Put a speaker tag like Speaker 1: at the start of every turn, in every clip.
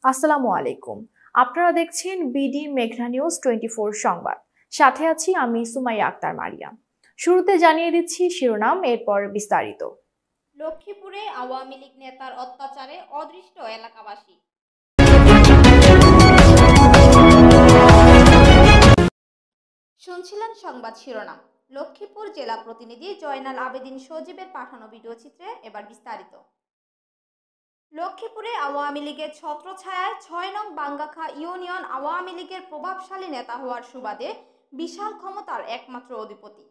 Speaker 1: আসসালামু আলাইকুম। আপনারা দেখছেন বিডি মেঘনা নিউজ 24 সংবাদ। সাথে আছি আমি সুমাইয়া আক্তার মারিয়া। শুরুতে জানিয়ে দিচ্ছি শিরোনাম, এরপর বিস্তারিত।
Speaker 2: লক্ষ্মীপুরে আওয়ামী লীগ নেতার অত্যাচারে অদৃষ্ট এলাকাবাসী। শুনছিলেন সংবাদ শিরোনাম। লক্ষ্মীপুর জেলা প্রতিনিধি জয়নাল আবেদিন সজীবের পাঠানো ভিডিও চিত্রে এবার বিস্তারিত। লক্ষ্মীপুরে আওয়ামী লীগের ছত্রছায়ায় ৬ নং বাঙ্গাখা ইউনিয়ন আওয়ামী লীগের প্রভাবশালী নেতা হওয়ার সুবাদে বিশাল ক্ষমতার একমাত্র অধিপতি,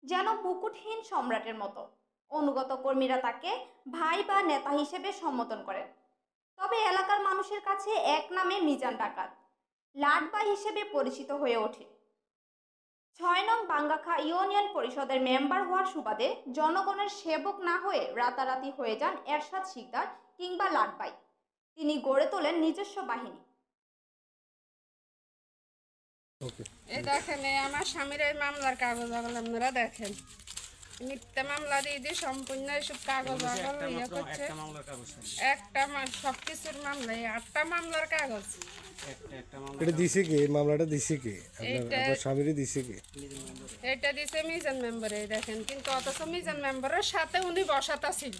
Speaker 2: যেন মুকুটহীন সম্রাটের মতো। অনুগত কর্মীরা তাকে ভাই বা নেতা হিসেবে সম্বোধন করেন। তবে এলাকার মানুষের কাছে এক নামে মিজান ডাকাত, লাটবাই হিসেবে পরিচিত হয়ে ওঠে। ৬ নং বাঙ্গাখা ইউনিয়ন পরিষদের মেম্বার হওয়ার সুবাদে জনগণের সেবক না হয়ে রাতারাতি হয়ে যান এরশাদ শিকদার কিংবা লাটবাই। তিনি গড়ে তোলেন নিজস্ব বাহিনী।
Speaker 3: এই দেখেন, আমার স্বামীর এই মামলার কাগজ আপনারা দেখেন, মিথ্যা মামলা দিয়ে সম্পূর্ণ এসব কাগজ করছে। একটা সবকিছুর মামলা, 8টা মামলার কাগজ।
Speaker 4: এটা দিছে কে? মামলাটা দিছে কে? আপনার স্বামীর দিছে কে?
Speaker 3: এটা দিছে মিজান মেম্বারে। দেখেন, কিন্তু অথচ মিজান মেম্বারের সাথে উনি বসাতা ছিল।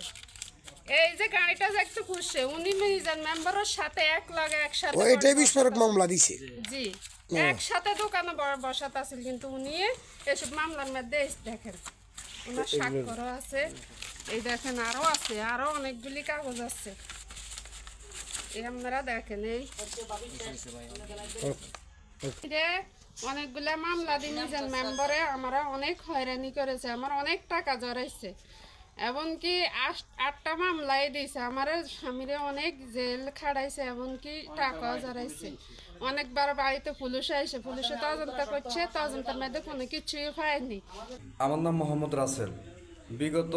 Speaker 3: এই যে গাড়িটা যে একটু খুঁজছে, উনি মিজান মেম্বারের সাথে একসাথে
Speaker 4: ওইটাই বিস্ফোরক মামলা দিছে।
Speaker 3: জি, একসাথে দোকানে বসাতা ছিল, কিন্তু উনি এসব মামলার মধ্যে দেখেন ওনার স্বাক্ষরও আছে। এই দেখেন, আরো আছে, আরো অনেকগুলি কাগজ আছে। এই আপনারা দেখেন, এই অনেকগুলা মামলা দিয়ে নিজের মেম্বারে আমরা অনেক হয়রানি করেছে, আমার অনেক টাকা জড়াইছে, এমনকি 8টা মামলাই দিয়েছে। আমার স্বামীরে অনেক জেল খাড়াইছে, এমনকি টাকাও জড়াইছে। অনেকবার বাড়িতে পুলিশ আইসে, পুলিশে তদন্ত করছে, তদন্তের মধ্যে কোনো কিছুই পায়নি।
Speaker 5: আমার নাম মোহাম্মদ রাসেল। বিগত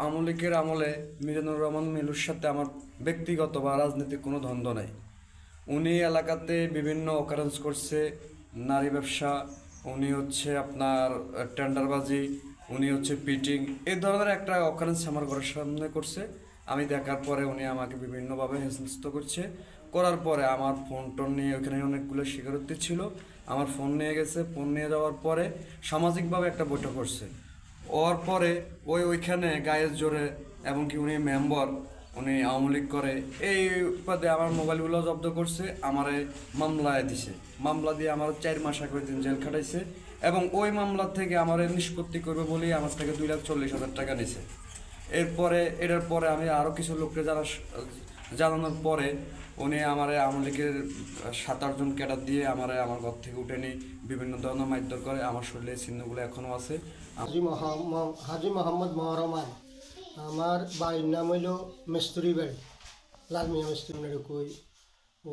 Speaker 5: আওয়ামী লীগের আমলে মিজানুর রহমান মিলুর সাথে আমার ব্যক্তিগত বা রাজনৈতিক কোনো দ্বন্দ্ব নেই। উনি এলাকাতে বিভিন্ন অকারেন্স করছে, নারী ব্যবসা, উনি হচ্ছে আপনার টেন্ডারবাজি, উনি হচ্ছে পিটিং, এই ধরনের একটা অকারেন্স আমার ঘরের সামনে করছে। আমি দেখার পরে উনি আমাকে বিভিন্নভাবে হেনস্থ করছে। করার পরে আমার ফোন টোন নিয়ে, ওইখানে অনেকগুলো স্বীকারোক্তি ছিল, আমার ফোন নিয়ে গেছে। ফোন নিয়ে যাওয়ার পরে সামাজিকভাবে একটা বৈঠক করছে। ওর পরে ওইখানে গায়ের জোরে, এমনকি উনি মেম্বার, উনি আওয়ামী লীগ করে, এই উপাদে আমার মোবাইলগুলো জব্দ করছে, আমারে মামলায় দিছে। মামলা দিয়ে আমার 4 মাস করে দিন জেল খাটাইছে, এবং ওই মামলা থেকে আমার নিষ্পত্তি করবে বলেই আমার থেকে 2,40,000 টাকা নিছে। এটার পরে আমি আরও কিছু লোককে জানানোর পরে উনি আমার আওয়ামী লীগের 7-8 জন ক্যাডার দিয়ে আমার ঘর থেকে উঠে নিয়ে বিভিন্ন ধরনের মারধর করে। আমার শরীরের চিহ্নগুলো এখনও আছে।
Speaker 6: হাজি মোহাম্মদ মহরমান, আমার বাড়ির নাম হইল মিস্ত্রি বাড়ি, লালমিয়া মিস্ত্রি বাড়ি।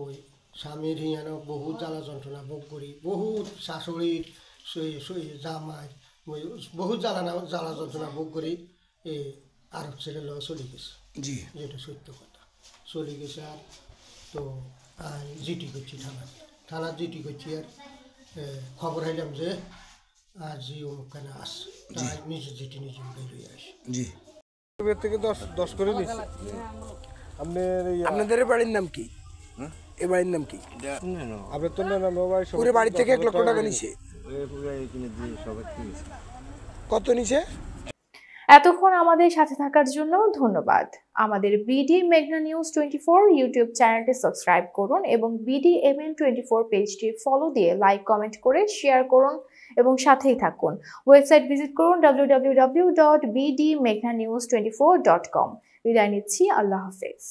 Speaker 6: ওই স্বামীর হিয়ানো বহুত জ্বালা যন্ত্রণা ভোগ করি, বহুত শাশুড়ির জামাই বহুত জ্বালা যন্ত্রণা ভোগ করি। এই আরব ছেলে লওয়া চলে গেছে। জি, যেটা সত্য কথা, চলে গেছে। আর তো জিটি করছি থানার জিটি করছি। আর খবর হাইলাম যে জি ওখানে আসছে, নিজে জিটি নিজে বেরিয়ে আসে। জি,
Speaker 4: থেকে 10 করে নিচ্ছে।
Speaker 7: আপনাদের বাড়ির নাম কি? এই বাড়ির নাম কি?
Speaker 4: আপনার তো না মোবাইল
Speaker 7: পুরো বাড়ি থেকে 1 লক্ষ টাকা নিছে। কত নিছে?
Speaker 1: এতক্ষণ আমাদের সাথে থাকার জন্য ধন্যবাদ। আমাদের বিডি মেঘনা নিউজ 24 ইউটিউব চ্যানেলটি সাবস্ক্রাইব করুন এবং BDMN24 পেজটি ফলো দিয়ে লাইক, কমেন্ট করে শেয়ার করুন এবং সাথেই থাকুন। ওয়েবসাইট ভিজিট করুন www.bdmeghnanews24.com। বিদায় নিচ্ছি, আল্লাহ হাফেজ।